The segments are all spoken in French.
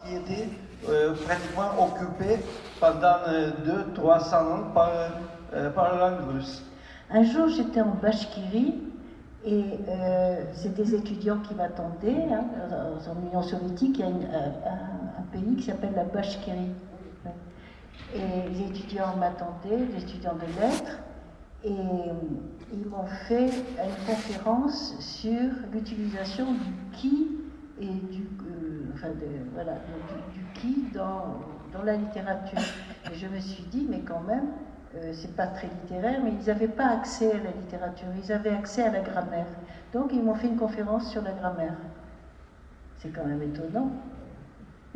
qui était pratiquement occupée pendant 200-300 ans par la langue russe. Un jour, j'étais en Bachkirie et c'est des étudiants qui m'attendaient. Hein, en Union soviétique, il y a un pays qui s'appelle la Bachkirie. Et les étudiants m'attendaient, les étudiants de lettres, et ils m'ont fait une conférence sur l'utilisation du qui et du qui dans la littérature. Et je me suis dit, mais quand même, c'est pas très littéraire, mais ils n'avaient pas accès à la littérature, ils avaient accès à la grammaire. Donc ils m'ont fait une conférence sur la grammaire. C'est quand même étonnant.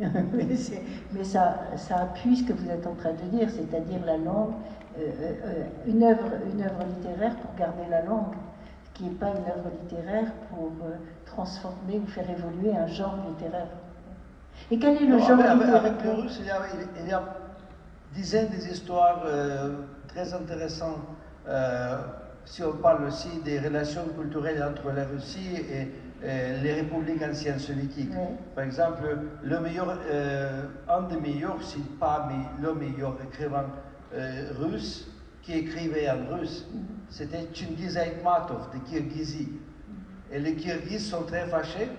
mais ça appuie ce que vous êtes en train de dire, c'est-à-dire la langue, une œuvre littéraire pour garder la langue, qui n'est pas une œuvre littéraire pour transformer ou faire évoluer un genre littéraire. Et quel est le genre littéraire? Avec le russe, il y a dizaines d'histoires très intéressantes. Si on parle aussi des relations culturelles entre la Russie et les républiques anciennes soviétiques. Oui. Par exemple, un des meilleurs, si pas le meilleur écrivain russe qui écrivait en russe, c'était Chingiz Aitmatov de Kirghizie. Et les Kirghizes sont très fâchés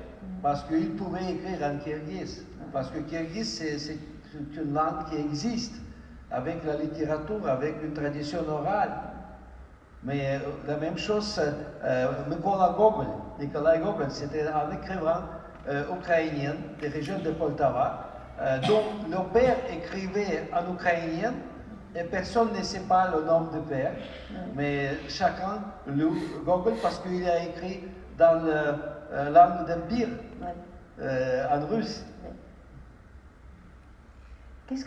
parce qu'ils pouvaient écrire en kirghize. Parce que kirghize, c'est une langue qui existe, avec la littérature, avec une tradition orale. Mais la même chose, Nikolai Gogol, c'était un écrivain ukrainien des régions de Poltava, dont le père écrivait en ukrainien et personne ne sait pas le nom du père, mais chacun lit Gogol parce qu'il a écrit dans la langue d'Empire, en russe. Qu'est-ce que